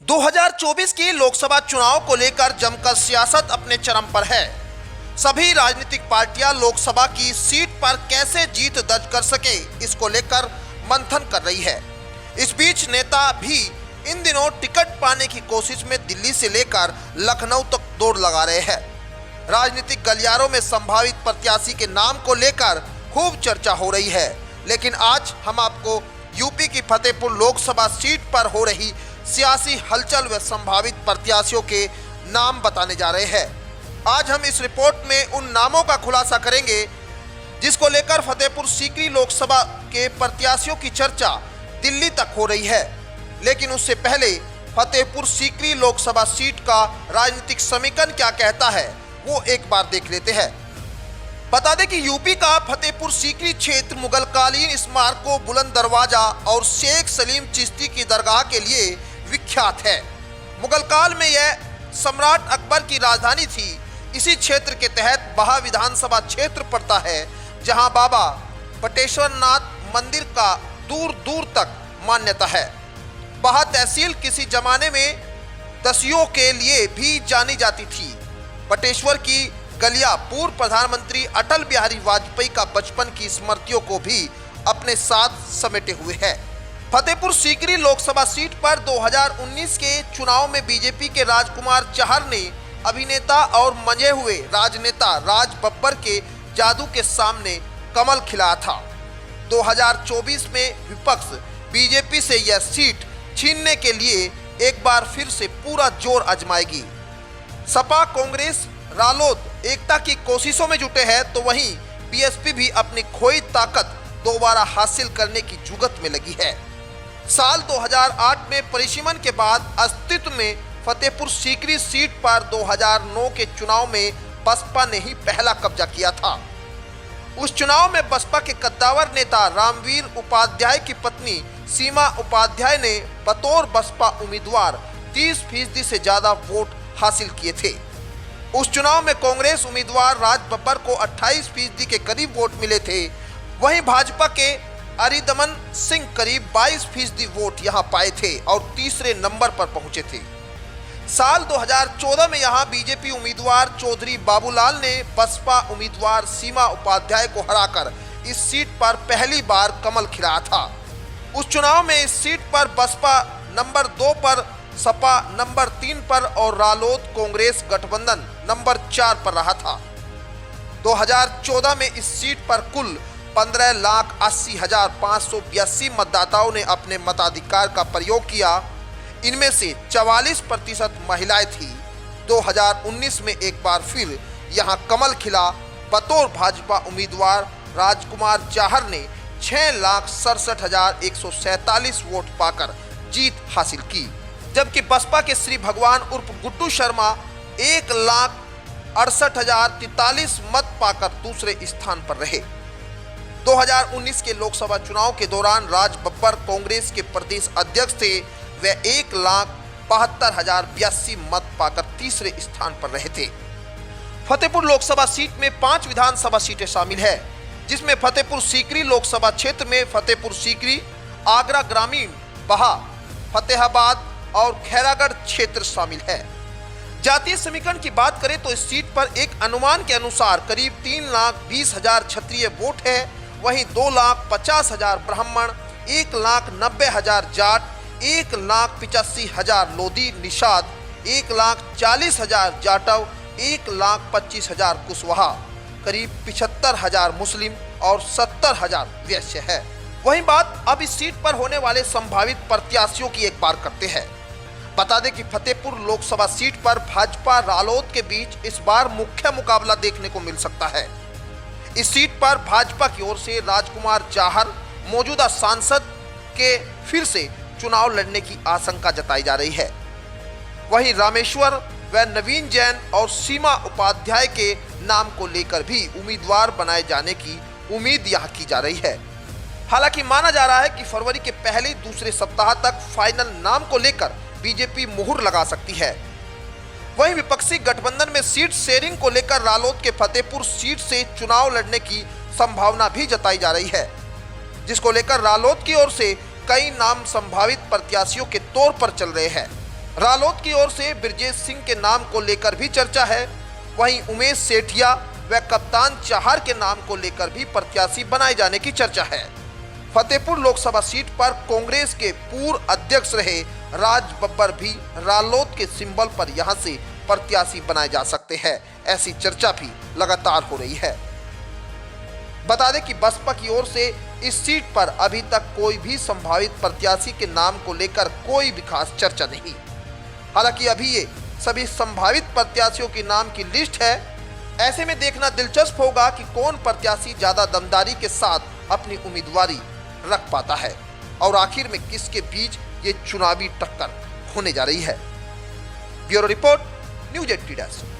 2024 की लोकसभा चुनाव को लेकर जमकर सियासत अपने चरम पर है। सभी राजनीतिक पार्टियां लोकसभा की सीट पर कैसे जीत दर्ज कर सके, इसको लेकर मंथन कर रही है। इस बीच नेता भी इन दिनों टिकट पाने की कोशिश में दिल्ली से लेकर लखनऊ तक दौड़ लगा रहे हैं। राजनीतिक गलियारों में संभावित प्रत्याशी के नाम को लेकर खूब चर्चा हो रही है, लेकिन आज हम आपको यूपी की फतेहपुर लोकसभा सीट पर हो रही सियासी हलचल व संभावित प्रत्याशियों के नाम बताने जा रहे हैं। आज हम इस रिपोर्ट में उन नामों का खुलासा करेंगे जिसको लेकर फतेहपुर सीकरी लोकसभा के प्रत्याशियों की चर्चा दिल्ली तक हो रही है। लेकिन उससे पहले फतेहपुर सीकरी लोकसभा सीट का राजनीतिक समीकरण क्या कहता है, वो एक बार देख लेते हैं। बता दें कि यूपी का फतेहपुर सीकरी क्षेत्र मुगलकालीन स्मारकों, बुलंद दरवाजा और शेख सलीम चिश्ती की दरगाह के लिए विख्यात है। मुगल काल में यह सम्राट अकबर की राजधानी थी। इसी क्षेत्र के तहत बहा विधानसभा क्षेत्र पड़ता है, जहां बाबा बटेश्वर नाथ मंदिर का दूर दूर तक मान्यता है। बहा तहसील किसी जमाने में दसियों के लिए भी जानी जाती थी। बटेश्वर की गलिया पूर्व प्रधानमंत्री अटल बिहारी वाजपेयी का बचपन की स्मृतियों को भी अपने साथ समेटे हुए है। फतेहपुर सीकरी लोकसभा सीट पर 2019 के चुनाव में बीजेपी के राजकुमार चाहर ने अभिनेता और मंझे हुए राजनेता राज बब्बर के जादू के सामने कमल खिलाया था। 2024 में विपक्ष बीजेपी से यह सीट छीनने के लिए एक बार फिर से पूरा जोर आजमाएगी। सपा, कांग्रेस, रालोद एकता की कोशिशों में जुटे हैं, तो वहीं बीएसपी भी अपनी खोई ताकत दोबारा हासिल करने की जुगत में लगी है। साल 2008 में परिसीमन के बाद अस्तित्व में फतेहपुर सीकरी सीट पर 2009 के चुनाव में बसपा ने ही पहला कब्जा किया था। उस चुनाव में बसपा के कद्दावर नेता रामवीर उपाध्याय की पत्नी सीमा उपाध्याय ने बतौर बसपा उम्मीदवार 30% से ज्यादा वोट हासिल किए थे। उस चुनाव में कांग्रेस उम्मीदवार राज बब्बर को 28% के करीब वोट मिले थे। वहीं भाजपा के अरिदमन सिंह करीब 22% वोट यहां पाए थे और तीसरे नंबर पर पहुंचे थे। साल 2014 में यहां बीजेपी उम्मीदवार चौधरी बाबूलाल ने बसपा उम्मीदवार सीमा उपाध्याय को हराकर इस सीट पर पहली बार कमल खिलाया था। उस चुनाव में इस सीट पर बसपा नंबर 2 पर, सपा नंबर 3 पर और रालोद कांग्रेस गठबंधन नंबर 4 पर रहा था। 2014 में इस सीट पर कुल 15,80,582 मतदाताओं ने अपने मताधिकार का प्रयोग किया। इनमें से 44% महिलाएं थी। 2019 में एक बार फिर यहां कमल खिला। बतौर भाजपा उम्मीदवार राजकुमार चाहर ने 6,67,147 वोट पाकर जीत हासिल की, जबकि बसपा के श्री भगवान उर्फ गुड्डू शर्मा 1,68,043 मत पाकर दूसरे स्थान पर रहे। 2019 के लोकसभा चुनाव के दौरान राज बब्बर कांग्रेस के प्रदेश अध्यक्ष थे। वे 1,72,082 मत पाकर तीसरे स्थान पर रहे थे। फतेहपुर लोकसभा सीट में 5 विधानसभा सीटें शामिल है, जिसमें फतेहपुर सीकरी लोकसभा क्षेत्र में फतेहपुर सीकरी, आगरा ग्रामीण, बहा, फतेहाबाद और खैरागढ़ क्षेत्र शामिल है। जातीय समीकरण की बात करें तो इस सीट पर एक अनुमान के अनुसार करीब 3,20,000 क्षत्रिय वोट है। वहीं 2,50,000 ब्राह्मण, 1,90,000 जाट, 1,85,000 लोधी निषाद, 1,40,000 जाटव, 1,25,000 कुशवाहा, करीब 75,000 मुस्लिम और 70,000 वैश्य है। वहीं बात अब इस सीट पर होने वाले संभावित प्रत्याशियों की एक बार करते हैं। बता दें कि फतेहपुर लोकसभा सीट पर भाजपा रालोद के बीच इस बार मुख्य मुकाबला देखने को मिल सकता है। इस सीट पर भाजपा की ओर से राजकुमार चाहर मौजूदा सांसद के फिर से चुनाव लड़ने की आशंका जताई जा रही है। वहीं रामेश्वर व नवीन जैन और सीमा उपाध्याय के नाम को लेकर भी उम्मीदवार बनाए जाने की उम्मीद यहां की जा रही है। हालांकि माना जा रहा है कि फरवरी के पहले दूसरे सप्ताह तक फाइनल नाम को लेकर बीजेपी मुहर लगा सकती है। वहीं विपक्षी गठबंधन में सीट शेयरिंग को लेकर रालोद के फतेहपुर सीट से चुनाव लड़ने की संभावना भी जताई जा रही है, जिसको लेकर रालोद की ओर से कई नाम संभावित प्रत्याशियों के तौर पर चल रहे हैं। रालोद की ओर से ब्रजेश सिंह के नाम को लेकर भी चर्चा है। वहीं उमेश सेठिया व कप्तान चाहर के नाम को लेकर भी प्रत्याशी बनाए जाने की चर्चा है। फतेहपुर लोकसभा सीट पर कांग्रेस के पूर्व अध्यक्ष रहे राज बब्बर भी रालोद के सिंबल पर यहां से प्रत्याशी बनाए जा सकते हैं, ऐसी चर्चा भी लगातार हो रही है। बता दें कि बसपा की ओर से इस सीट पर अभी तक कोई भी संभावित प्रत्याशी के नाम को लेकर कोई भी खास चर्चा नहीं। हालांकि अभी ये सभी संभावित प्रत्याशियों के नाम की लिस्ट है। ऐसे में देखना दिलचस्प होगा कि कौन प्रत्याशी ज्यादा दमदारी के साथ अपनी उम्मीदवारी रख पाता है और आखिर में किसके बीच ये चुनावी टक्कर होने जा रही है। Bureau report, news 80।